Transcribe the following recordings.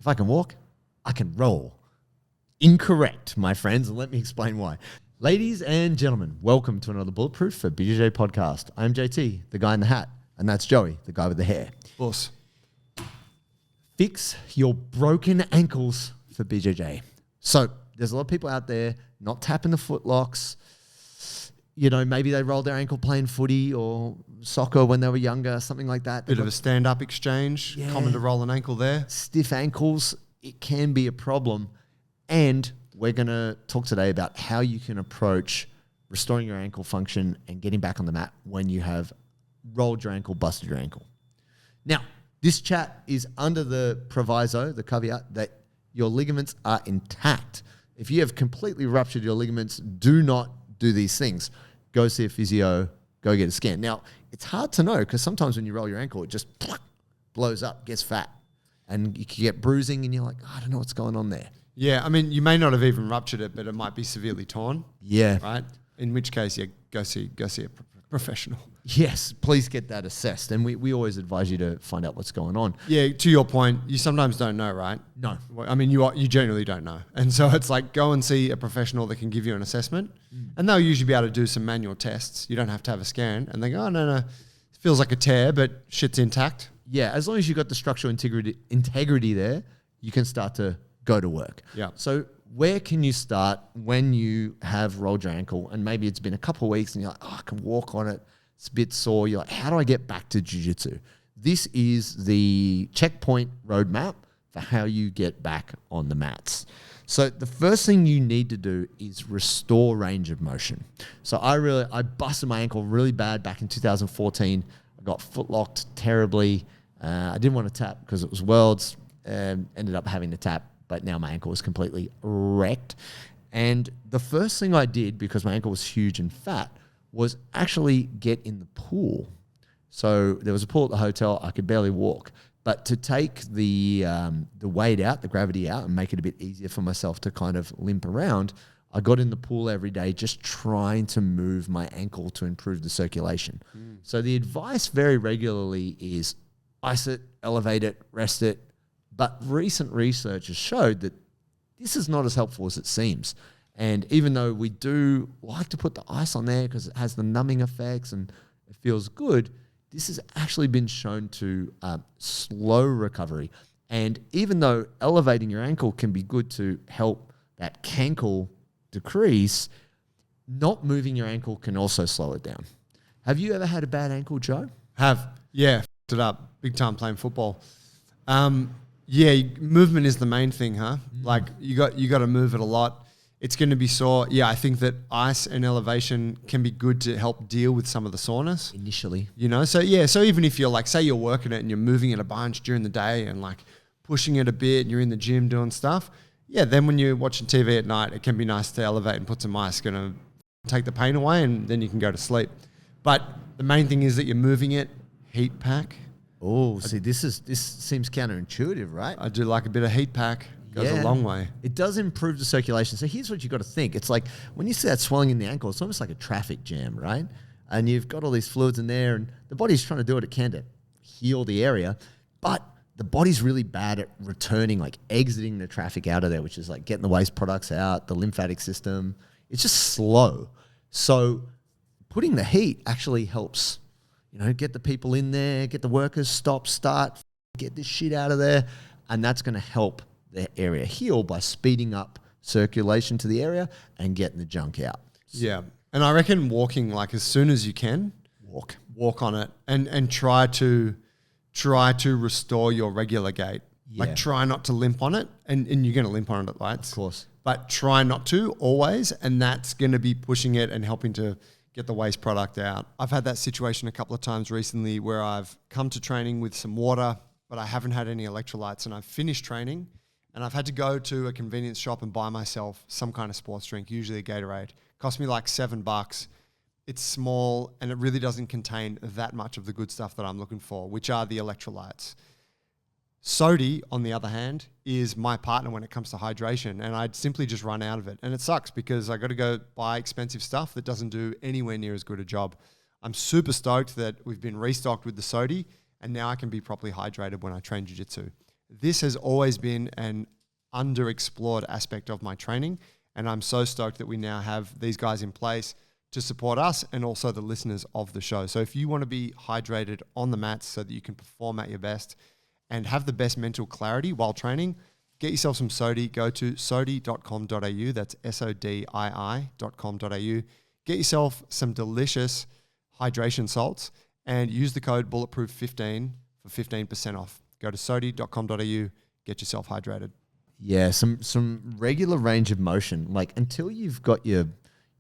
if I can walk, I can roll. Incorrect, my friends, and let me explain why. Ladies and gentlemen, welcome to another Bulletproof for BJJ podcast. I'm JT, the guy in the hat, and that's Joey, the guy with the hair. Boss. Fix your broken ankles for BJJ. So there's a lot of people out there not tapping the foot locks. You know, maybe they rolled their ankle playing footy or soccer when they were younger, something like that. Bit of a stand-up exchange. Yeah. Common to roll an ankle there. Stiff ankles, it can be a problem. And we're going to talk today about how you can approach restoring your ankle function and getting back on the mat when you have rolled your ankle, busted your ankle. Now, this chat is under the proviso, the caveat, that your ligaments are intact. If you have completely ruptured your ligaments, do not do these things. Go see a physio, go get a scan. Now, it's hard to know because sometimes when you roll your ankle, it just blows up, gets fat. And you can get bruising and you're like, I don't know what's going on there. Yeah, I mean, you may not have even ruptured it, but it might be severely torn. Yeah. Right? In which case, yeah, go see a professional. Yes, please get that assessed. And we always advise you to find out what's going on. Yeah, to your point, you sometimes don't know, right? No. I mean, you generally don't know. And so it's like, go and see a professional that can give you an assessment. And they'll usually be able to do some manual tests. You don't have to have a scan. And they go, oh, no, it feels like a tear, but shit's intact. Yeah, as long as you've got the structural integrity there, you can start to go to work. Yeah. So where can you start when you have rolled your ankle and maybe it's been a couple of weeks and you're like, oh, I can walk on it. It's a bit sore. You're like, how do I get back to jiu-jitsu? This is the checkpoint roadmap for how you get back on the mats. So the first thing you need to do is restore range of motion. So I busted my ankle really bad back in 2014. I got foot locked terribly. I didn't want to tap because it was Worlds. Ended up having to tap, but now my ankle was completely wrecked. And the first thing I did, because my ankle was huge and fat, was actually get in the pool. So there was a pool at the hotel. I could barely walk. But to take the weight out, the gravity out, and make it a bit easier for myself to kind of limp around, I got in the pool every day just trying to move my ankle to improve the circulation. So the advice very regularly is ice it, elevate it, rest it. But recent research has showed that this is not as helpful as it seems. And even though we do like to put the ice on there because it has the numbing effects and it feels good, this has actually been shown to slow recovery. And even though elevating your ankle can be good to help that cankle decrease, not moving your ankle can also slow it down. Have you ever had a bad ankle, Joe? Yeah, f***ed it up big time playing football. Yeah, movement is the main thing, huh? Like you got to move it a lot. It's going to be sore. Yeah, I think that ice and elevation can be good to help deal with some of the soreness. Initially. You know, so even if you're like, say you're working it and you're moving it a bunch during the day and like pushing it a bit and you're in the gym doing stuff, yeah, then when you're watching TV at night, it can be nice to elevate and put some ice. Going to take the pain away and then you can go to sleep. But the main thing is that you're moving it, heat pack. Oh, see, this seems counterintuitive, right? I do like a bit of heat pack. Goes a long way. It does improve the circulation. So here's what you got to think. It's like when you see that swelling in the ankle, it's almost like a traffic jam, right? And you've got all these fluids in there and the body's trying to do what it can to heal the area, but the body's really bad at returning, like exiting the traffic out of there, which is like getting the waste products out, the lymphatic system. It's just slow. So putting the heat actually helps, you know, get the people in there, get the workers, start, get this shit out of there. And that's going to help the area heal by speeding up circulation to the area and getting the junk out. Yeah. And I reckon walking like as soon as you can, walk on it and try to restore your regular gait. Yeah. Like try not to limp on it and you're going to limp on it, right? Of course. But try not to always. And that's going to be pushing it and helping to get the waste product out. I've had that situation a couple of times recently where I've come to training with some water, but I haven't had any electrolytes and I've finished training and I've had to go to a convenience shop and buy myself some kind of sports drink, usually a Gatorade. Cost me like $7. It's small and it really doesn't contain that much of the good stuff that I'm looking for, which are the electrolytes. Sodi, on the other hand, is my partner when it comes to hydration, and I'd simply just run out of it. And it sucks because I got to go buy expensive stuff that doesn't do anywhere near as good a job. I'm super stoked that we've been restocked with the Sodi, and now I can be properly hydrated when I train jiu-jitsu. This has always been an underexplored aspect of my training, and I'm so stoked that we now have these guys in place to support us and also the listeners of the show. So if you want to be hydrated on the mats so that you can perform at your best and have the best mental clarity while training, get yourself some Sodi. Go to sodi.com.au. That's SODII.com.au. Get yourself some delicious hydration salts and use the code bulletproof15 for 15% off. Go to sodi.com.au. Get yourself hydrated. Yeah, some regular range of motion. Like until you've got your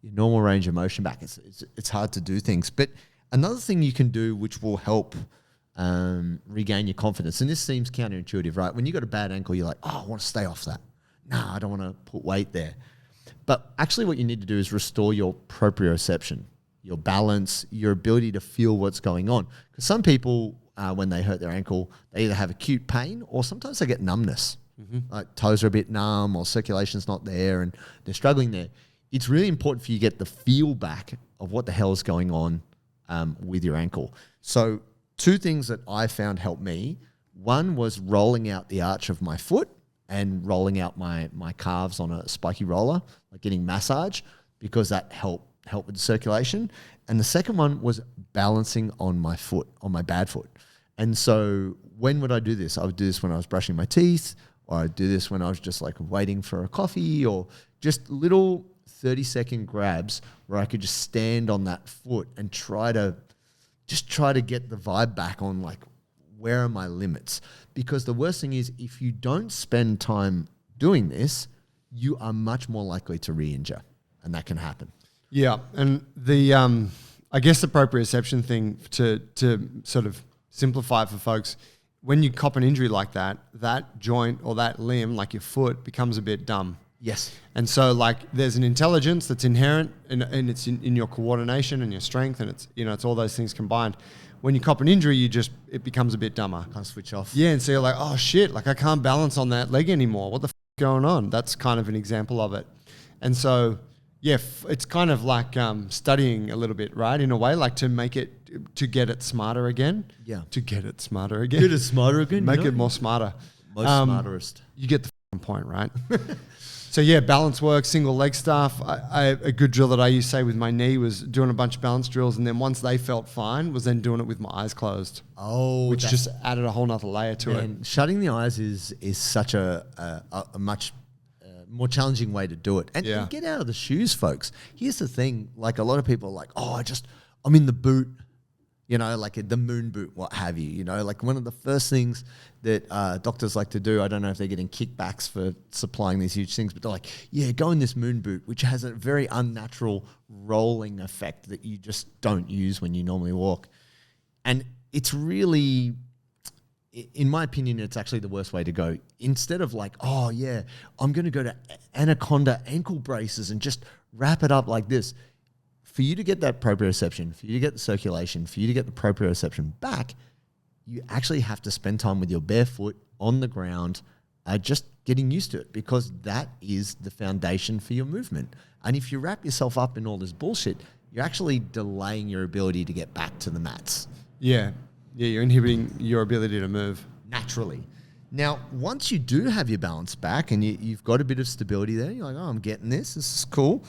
normal range of motion back, it's hard to do things. But another thing you can do which will help regain your confidence, and this seems counterintuitive, right? When you got a bad ankle, you're like, oh, I want to stay off that. No, I don't want to put weight there. But actually what you need to do is restore your proprioception, your balance, your ability to feel what's going on. Because some people, when they hurt their ankle, they either have acute pain or sometimes they get numbness. Like toes are a bit numb or circulation's not there and they're struggling there. It's really important for you to get the feel back of what the hell is going on with your ankle. So 2 things that I found helped me. One was rolling out the arch of my foot and rolling out my calves on a spiky roller, like getting massage, because that helped with the circulation. And the second one was balancing on my foot, on my bad foot. And so when would I do this? I would do this when I was brushing my teeth, or I'd do this when I was just like waiting for a coffee, or just little 30-second grabs where I could just stand on that foot and try to get the vibe back on like, where are my limits? Because the worst thing is if you don't spend time doing this, you are much more likely to re-injure, and that can happen. Yeah, and the I guess the proprioception thing to sort of simplify for folks, when you cop an injury like that, that joint or that limb, like your foot, becomes a bit dumb. Yes. And so like there's an intelligence that's inherent and it's in your coordination and your strength, and it's, you know, it's all those things combined. When you cop an injury, it becomes a bit dumber. Can't switch off. Yeah, and so you're like, oh shit, like I can't balance on that leg anymore. What the f is going on? That's kind of an example of it. And so, yeah, it's kind of like studying a little bit, right? In a way, like to get it smarter again. Yeah. To get it smarter again. Get it smarter again. Make it more smarter. Most smarterest. You get the point, right? So yeah, balance work, single leg stuff. A good drill that I used to say with my knee was doing a bunch of balance drills, and then once they felt fine, was then doing it with my eyes closed. Oh, which just added a whole nother layer to it. Shutting the eyes is such a much more challenging way to do it. And get out of the shoes, folks. Here's the thing: like a lot of people are like, oh, I'm in the boot. You know, like the moon boot, what have you. You know, like one of the first things that doctors like to do, I don't know if they're getting kickbacks for supplying these huge things, but they're like, yeah, go in this moon boot, which has a very unnatural rolling effect that you just don't use when you normally walk. And it's really, in my opinion, it's actually the worst way to go. Instead of like, oh yeah, I'm going to go to Anaconda ankle braces and just wrap it up like this. For you to get that proprioception, for you to get the circulation, for you to get the proprioception back, you actually have to spend time with your bare foot on the ground, just getting used to it, because that is the foundation for your movement. And if you wrap yourself up in all this bullshit, you're actually delaying your ability to get back to the mats. Yeah. Yeah, you're inhibiting your ability to move. Naturally. Now, once you do have your balance back and you've got a bit of stability there, you're like, oh, I'm getting this. This is cool.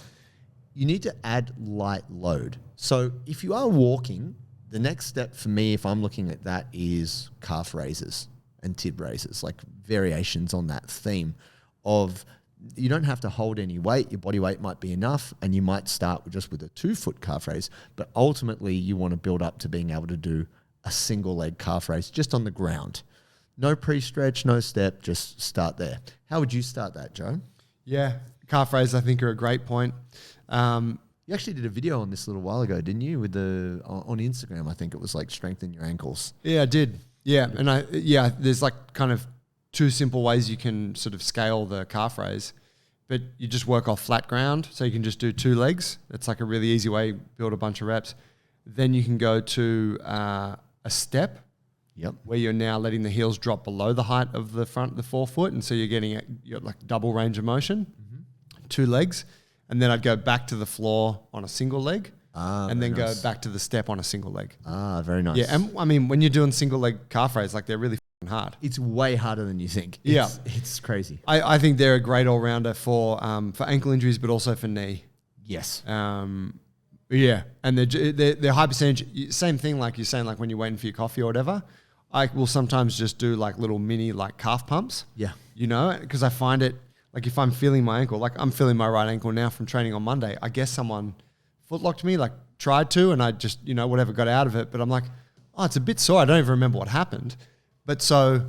You need to add light load. So if you are walking, the next step for me, if I'm looking at that, is calf raises and tib raises, like variations on that theme of you don't have to hold any weight. Your body weight might be enough, and you might start with just with a 2-foot calf raise, but ultimately you want to build up to being able to do a single leg calf raise just on the ground. No pre-stretch, no step, just start there. How would you start that, Joe? Yeah, calf raises I think are a great point. You actually did a video on this a little while ago, didn't you? With on Instagram, I think it was like strengthen your ankles. Yeah, I did. Yeah, and there's like kind of 2 simple ways you can sort of scale the calf raise, but you just work off flat ground, so you can just do 2 legs. It's like a really easy way, build a bunch of reps. Then you can go to a step. Yep. Where you're now letting the heels drop below the height of the front, the forefoot, and so you're getting you're like double range of motion. 2 legs. And then I'd go back to the floor on a single leg, and then go back to the step on a single leg. Very nice. Yeah, and I mean, when you're doing single leg calf raise, like they're really hard. It's way harder than you think. Yeah. It's crazy. I think they're a great all-rounder for ankle injuries, but also for knee. Yes. Yeah, and they're high percentage. Same thing, like you're saying, like when you're waiting for your coffee or whatever. I will sometimes just do like little mini like calf pumps. Yeah. You know, because I find it like if I'm feeling my ankle, like I'm feeling my right ankle now from training on Monday. I guess someone footlocked me, like tried to, and I just whatever got out of it. But I'm like, oh, it's a bit sore. I don't even remember what happened. But so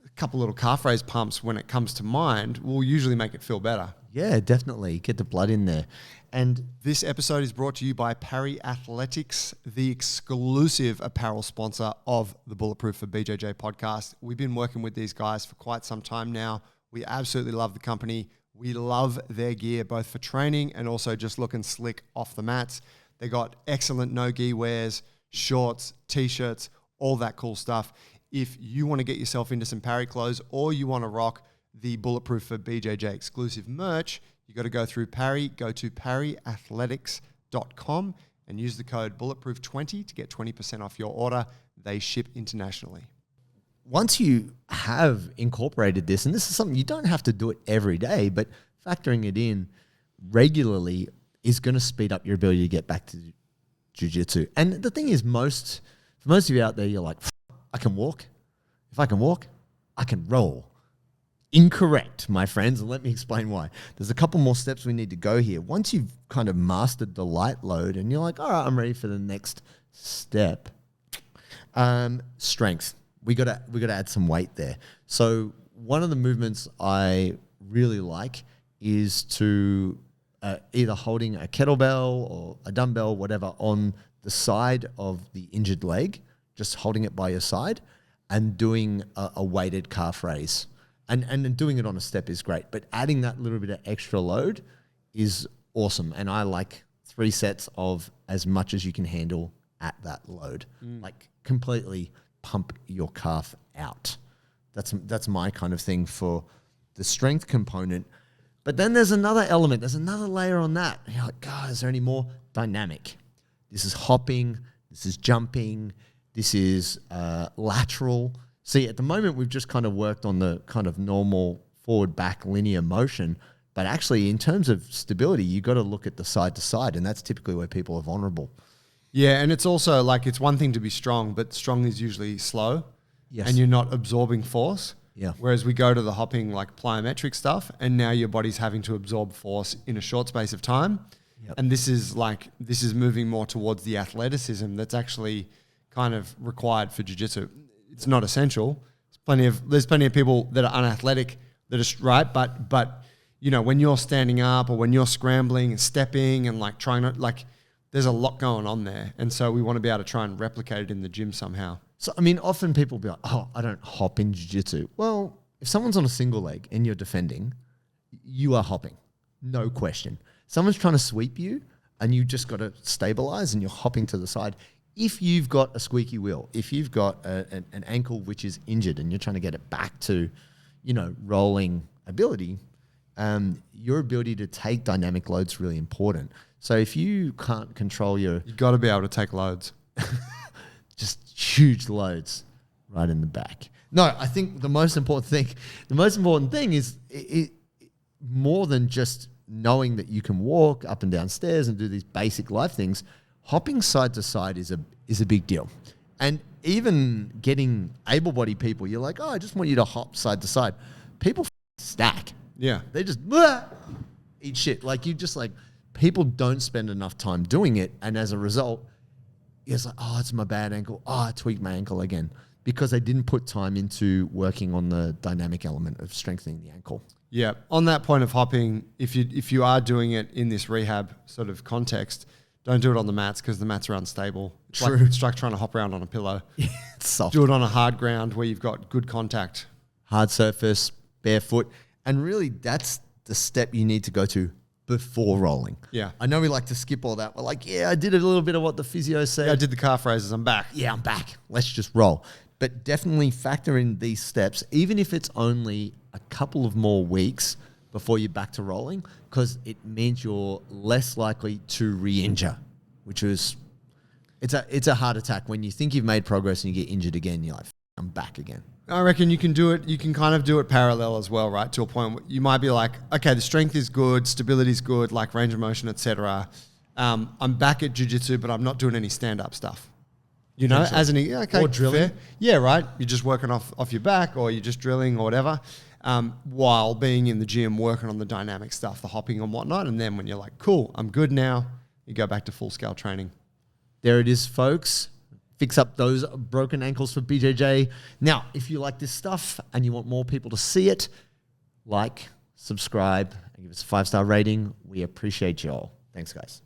a couple little calf raise pumps when it comes to mind will usually make it feel better. Yeah, definitely. Get the blood in there. And this episode is brought to you by Parry Athletics, the exclusive apparel sponsor of the Bulletproof for BJJ podcast. We've been working with these guys for quite some time now. We absolutely love the company. We love their gear, both for training and also just looking slick off the mats. They got excellent no-gi wears, shorts, t-shirts, all that cool stuff. If you want to get yourself into some Parry clothes or you want to rock the Bulletproof for BJJ exclusive merch, you got to go through Parry, go to parryathletics.com and use the code Bulletproof20 to get 20% off your order. They ship internationally. Once you have incorporated this, and this is something you don't have to do it every day, but factoring it in regularly is going to speed up your ability to get back to jiu-jitsu. And the thing is, for most of you out there, you're like, I can walk. If I can walk, I can roll. Incorrect, my friends, and let me explain why. There's a couple more steps we need to go here. Once you've kind of mastered the light load and you're like, all right, I'm ready for the next step. Strength. We gotta add some weight there. So one of the movements I really like is to either holding a kettlebell or a dumbbell, whatever, on the side of the injured leg, just holding it by your side and doing a weighted calf raise. And doing it on a step is great, but adding that little bit of extra load is awesome. And I like 3 sets of as much as you can handle at that load. Like completely pump your calf out. That's my kind of thing for the strength component. But then there's another element. There's another layer on that. And you're like, God, is there any more? Dynamic. This is hopping. This is jumping. This is lateral. See, at the moment, we've just kind of worked on the kind of normal forward-back linear motion. But actually, in terms of stability, you got to look at the side to side, and that's typically where people are vulnerable. Yeah, and it's also like it's one thing to be strong, but strong is usually slow. Yes. And you're not absorbing force. Yeah. Whereas we go to the hopping, like plyometric stuff, and now your body's having to absorb force in a short space of time. Yep. And this is moving more towards the athleticism that's actually kind of required for jiu-jitsu. It's not essential. There's plenty of people that are unathletic that are right, but when you're standing up or when you're scrambling and stepping and like trying to like, there's a lot going on there, and so we want to be able to try and replicate it in the gym somehow. So I mean, often people will be like, "Oh, I don't hop in jiu-jitsu." Well, if someone's on a single leg and you're defending, you are hopping, no question. Someone's trying to sweep you, and you just got to stabilize, and you're hopping to the side. If you've got a squeaky wheel, if you've got an ankle which is injured and you're trying to get it back to, rolling ability, your ability to take dynamic loads is really important. So if you can't control you got to be able to take loads, just huge loads right in the back. No, I think the most important thing is it more than just knowing that you can walk up and down stairs and do these basic life things. Hopping side to side is a big deal. And even getting able-bodied people, you're like, oh, I just want you to hop side to side. People stack. Yeah. They just eat shit. Like people don't spend enough time doing it. And as a result, it's like, oh, it's my bad ankle. Oh, I tweaked my ankle again. Because they didn't put time into working on the dynamic element of strengthening the ankle. Yeah. On that point of hopping, if you are doing it in this rehab sort of context, don't do it on the mats because the mats are unstable. True. It's like trying to hop around on a pillow. It's soft. Do it on a hard ground where you've got good contact. Hard surface, barefoot. And really, that's the step you need to go to before rolling. Yeah. I know we like to skip all that. We're like, yeah, I did a little bit of what the physio said. Yeah, I did the calf raises. I'm back. Yeah, I'm back. Let's just roll. But definitely factor in these steps, even if it's only a couple of more weeks before you're back to rolling, because it means you're less likely to re-injure, which is, it's a heart attack. When you think you've made progress and you get injured again, you're like, I'm back again. I reckon you can do it. You can kind of do it parallel as well, right? To a point where you might be like, okay, the strength is good, stability is good, like range of motion, etc. I'm back at jiu-jitsu, but I'm not doing any stand-up stuff. You know, as an okay, or drilling. fair. Yeah, right. You're just working off your back, or you're just drilling or whatever, while being in the gym working on the dynamic stuff, the hopping and whatnot. And then when you're like, cool, I'm good now, you go back to full-scale training. There it is, folks. Fix up those broken ankles for BJJ. Now, if you like this stuff and you want more people to see it, like, subscribe, and give us a 5-star rating. We appreciate you all. Thanks, guys.